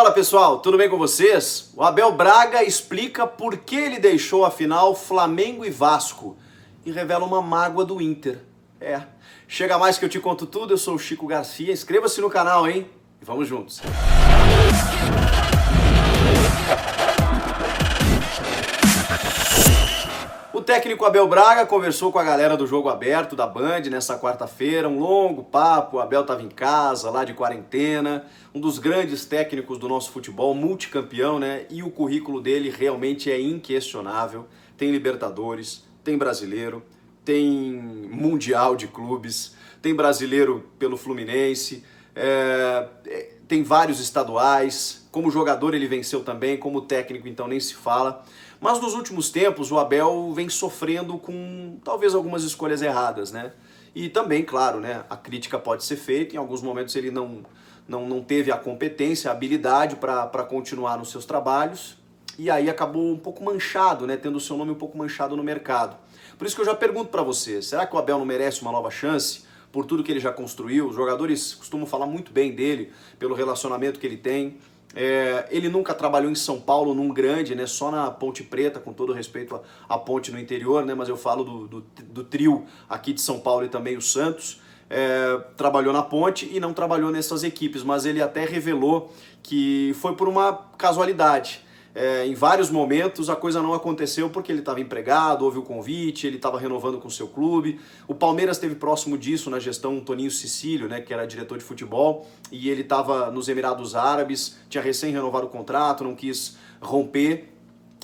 Fala pessoal, tudo bem com vocês? O Abel Braga explica por que ele deixou a final Flamengo e Vasco e revela uma mágoa do Inter. Chega mais que eu te conto tudo, eu sou o Chico Garcia, inscreva-se no canal, hein? E vamos juntos. O técnico Abel Braga conversou com a galera do Jogo Aberto da Band nessa quarta-feira, um longo papo. O Abel estava em casa, lá de quarentena, um dos grandes técnicos do nosso futebol, multicampeão, né? E o currículo dele realmente é inquestionável. Tem Libertadores, tem Brasileiro, tem Mundial de Clubes, tem Brasileiro pelo Fluminense, tem vários estaduais. Como jogador ele venceu também, como técnico então nem se fala. Mas nos últimos tempos o Abel vem sofrendo com talvez algumas escolhas erradas, né? E também, claro, né, a crítica pode ser feita, em alguns momentos ele não teve a competência, a habilidade para continuar nos seus trabalhos, e aí acabou um pouco manchado, né, tendo o seu nome um pouco manchado no mercado. Por isso que eu já pergunto para você, será que o Abel não merece uma nova chance por tudo que ele já construiu? Os jogadores costumam falar muito bem dele, pelo relacionamento que ele tem. Ele nunca trabalhou em São Paulo num grande, né, só na Ponte Preta, com todo respeito à ponte no interior, né, mas eu falo do trio aqui de São Paulo e também o Santos. Trabalhou na Ponte e não trabalhou nessas equipes, mas ele até revelou que foi por uma casualidade. Em vários momentos a coisa não aconteceu porque ele estava empregado, houve o convite, ele estava renovando com o seu clube. O Palmeiras esteve próximo disso na gestão Toninho Cecílio, né, que era diretor de futebol, e ele estava nos Emirados Árabes, tinha recém renovado o contrato, não quis romper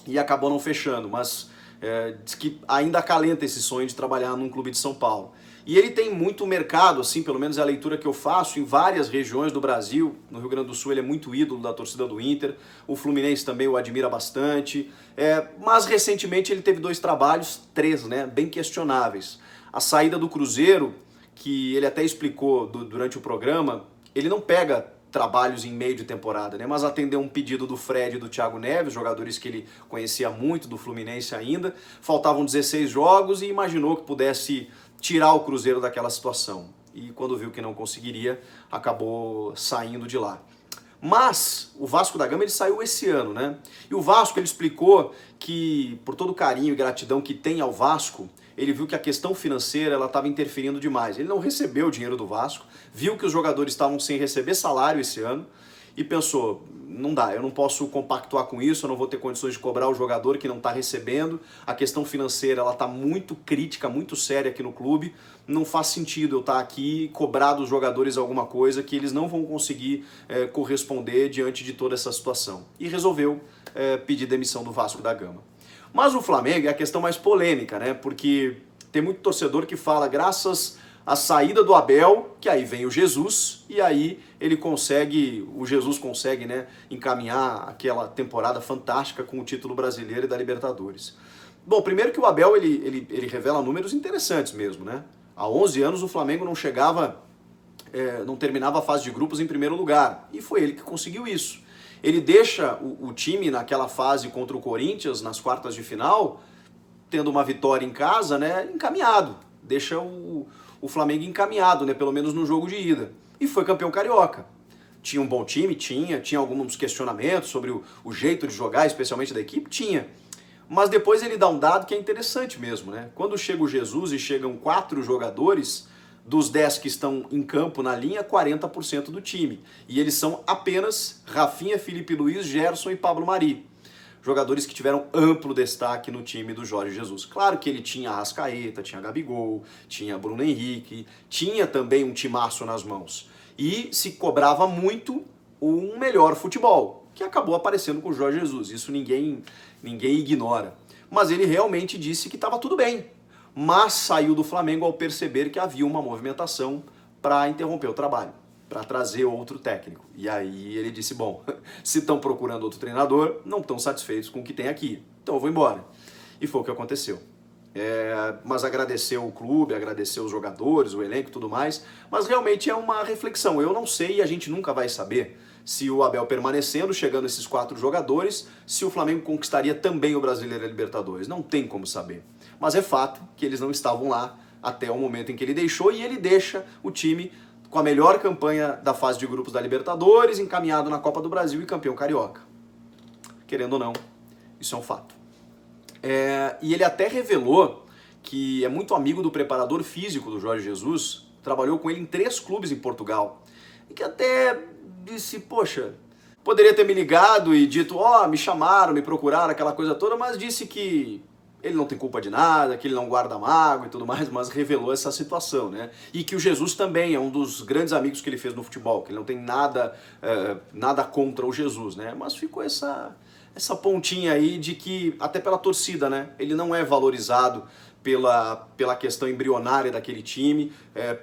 e acabou não fechando, mas diz que ainda acalenta esse sonho de trabalhar num clube de São Paulo. E ele tem muito mercado, assim, pelo menos é a leitura que eu faço, em várias regiões do Brasil. No Rio Grande do Sul ele é muito ídolo da torcida do Inter, o Fluminense também o admira bastante, mas recentemente ele teve 2 trabalhos, 3, né, bem questionáveis. A saída do Cruzeiro, que ele até explicou durante o programa, ele não pega trabalhos em meio de temporada, né? Mas atendeu um pedido do Fred e do Thiago Neves, jogadores que ele conhecia muito do Fluminense ainda. Faltavam 16 jogos e imaginou que pudesse tirar o Cruzeiro daquela situação. E quando viu que não conseguiria, acabou saindo de lá. Mas o Vasco da Gama ele saiu esse ano, né? E o Vasco ele explicou que, por todo o carinho e gratidão que tem ao Vasco, ele viu que a questão financeira ela estava interferindo demais. Ele não recebeu o dinheiro do Vasco, viu que os jogadores estavam sem receber salário esse ano e pensou, não dá, eu não posso compactuar com isso, eu não vou ter condições de cobrar o jogador que não está recebendo. A questão financeira ela está muito crítica, muito séria aqui no clube. Não faz sentido eu estar aqui e cobrar dos jogadores alguma coisa que eles não vão conseguir corresponder diante de toda essa situação. E resolveu pedir demissão do Vasco da Gama. Mas o Flamengo é a questão mais polêmica, né? Porque tem muito torcedor que fala, graças à saída do Abel, que aí vem o Jesus, e aí o Jesus consegue, né, encaminhar aquela temporada fantástica com o título brasileiro e da Libertadores. Bom, primeiro que o Abel, ele revela números interessantes mesmo, né? Há 11 anos o Flamengo não terminava a fase de grupos em primeiro lugar, e foi ele que conseguiu isso. Ele deixa o time naquela fase contra o Corinthians, nas quartas de final, tendo uma vitória em casa, né, encaminhado. Deixa o Flamengo encaminhado, né, pelo menos no jogo de ida. E foi campeão carioca. Tinha um bom time? Tinha alguns questionamentos sobre o jeito de jogar, especialmente da equipe? Tinha. Mas depois ele dá um dado que é interessante mesmo, né? Quando chega o Jesus e chegam 4 jogadores, dos 10 que estão em campo na linha, 40% do time. E eles são apenas Rafinha, Felipe Luiz, Gerson e Pablo Mari. Jogadores que tiveram amplo destaque no time do Jorge Jesus. Claro que ele tinha Arrascaeta, tinha Gabigol, tinha Bruno Henrique, tinha também um timaço nas mãos. E se cobrava muito um melhor futebol, que acabou aparecendo com o Jorge Jesus. Isso ninguém ignora. Mas ele realmente disse que estava tudo bem. Mas saiu do Flamengo ao perceber que havia uma movimentação para interromper o trabalho, para trazer outro técnico. E aí ele disse, bom, se estão procurando outro treinador, não estão satisfeitos com o que tem aqui, então eu vou embora. E foi o que aconteceu. Mas agradeceu o clube, agradeceu os jogadores, o elenco e tudo mais, mas realmente é uma reflexão. Eu não sei e a gente nunca vai saber se o Abel permanecendo, chegando esses 4 jogadores, se o Flamengo conquistaria também o Brasileiro e a Libertadores. Não tem como saber. Mas é fato que eles não estavam lá até o momento em que ele deixou, e ele deixa o time com a melhor campanha da fase de grupos da Libertadores, encaminhado na Copa do Brasil e campeão carioca. Querendo ou não, isso é um fato. E ele até revelou que é muito amigo do preparador físico do Jorge Jesus, trabalhou com ele em 3 clubes em Portugal, e que até disse, poxa, poderia ter me ligado e dito, me chamaram, me procuraram, aquela coisa toda, mas disse que ele não tem culpa de nada, que ele não guarda mágoa e tudo mais, mas revelou essa situação, né? E que o Jesus também é um dos grandes amigos que ele fez no futebol, que ele não tem nada contra o Jesus, né? Mas ficou essa pontinha aí de que, até pela torcida, né? Ele não é valorizado pela questão embrionária daquele time,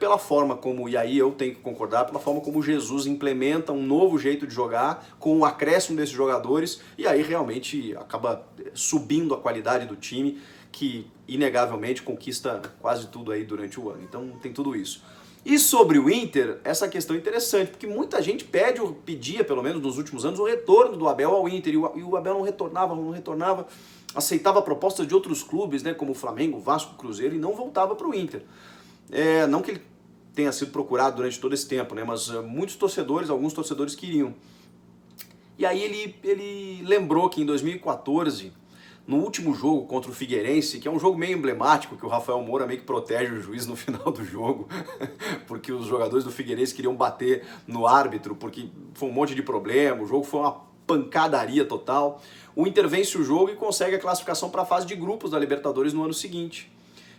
pela forma como, e aí eu tenho que concordar, pela forma como Jesus implementa um novo jeito de jogar, com o acréscimo desses jogadores, e aí realmente acaba subindo a qualidade do time, que inegavelmente conquista quase tudo aí durante o ano. Então tem tudo isso. E sobre o Inter, essa questão é interessante, porque muita gente pedia, pelo menos nos últimos anos, o retorno do Abel ao Inter, e o Abel não retornava, aceitava propostas de outros clubes, né, como o Flamengo, Vasco, Cruzeiro, e não voltava para o Inter. Não que ele tenha sido procurado durante todo esse tempo, né, mas alguns torcedores queriam. E aí ele lembrou que em 2014, no último jogo contra o Figueirense, que é um jogo meio emblemático, que o Rafael Moura meio que protege o juiz no final do jogo, porque os jogadores do Figueirense queriam bater no árbitro, porque foi um monte de problema, o jogo foi uma pancadaria total. O Inter vence o jogo e consegue a classificação para a fase de grupos da Libertadores no ano seguinte.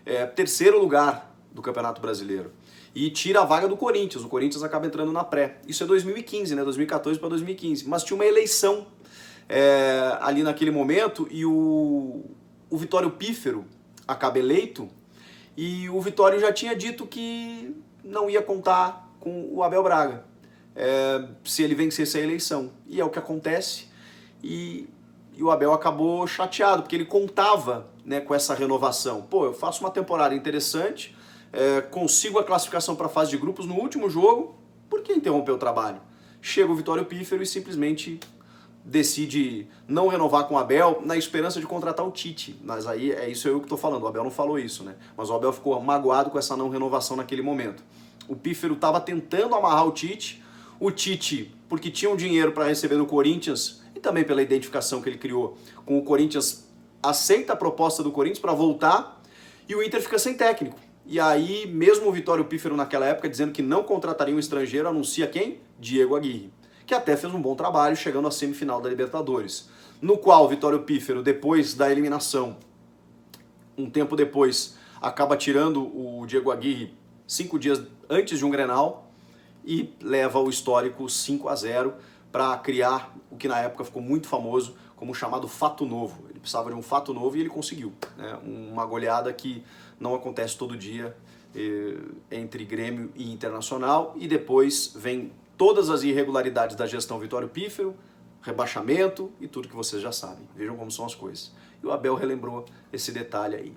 3º lugar do Campeonato Brasileiro. E tira a vaga do Corinthians. O Corinthians acaba entrando na pré. Isso é 2015, né? 2014 para 2015. Mas tinha uma eleição ali naquele momento e o Vitório Pífero acaba eleito e o Vitório já tinha dito que não ia contar com o Abel Braga se ele vencesse a eleição. E é o que acontece. E o Abel acabou chateado, porque ele contava, né, com essa renovação. Pô, eu faço uma temporada interessante, consigo a classificação para a fase de grupos no último jogo, por que interromper o trabalho? Chega o Vitório Pífero e simplesmente decide não renovar com o Abel na esperança de contratar o Tite. Mas aí é isso eu que estou falando, o Abel não falou isso, né? Mas o Abel ficou magoado com essa não renovação naquele momento. O Pífero estava tentando amarrar o Tite, porque tinha um dinheiro para receber do Corinthians, e também pela identificação que ele criou com o Corinthians, aceita a proposta do Corinthians para voltar, e o Inter fica sem técnico. E aí, mesmo o Vitório Pífero naquela época, dizendo que não contrataria um estrangeiro, anuncia quem? Diego Aguirre, que até fez um bom trabalho, chegando à semifinal da Libertadores, no qual o Vitório Pífero, depois da eliminação, um tempo depois, acaba tirando o Diego Aguirre 5 dias antes de um Grenal, e leva o histórico 5-0 para criar o que na época ficou muito famoso como o chamado fato novo. Ele precisava de um fato novo e ele conseguiu, né? Uma goleada que não acontece todo dia entre Grêmio e Internacional, e depois vem todas as irregularidades da gestão Vitório Pífero, rebaixamento e tudo que vocês já sabem. Vejam como são as coisas. E o Abel relembrou esse detalhe aí.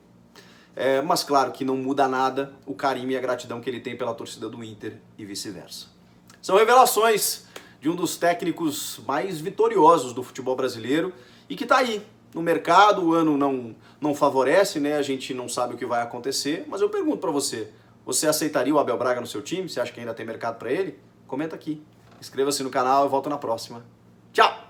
Mas claro que não muda nada o carinho e a gratidão que ele tem pela torcida do Inter e vice-versa. São revelações de um dos técnicos mais vitoriosos do futebol brasileiro e que está aí no mercado. O ano não favorece, né? A gente não sabe o que vai acontecer, mas eu pergunto para você, você aceitaria o Abel Braga no seu time? Você acha que ainda tem mercado para ele? Comenta aqui, inscreva-se no canal e volto na próxima. Tchau!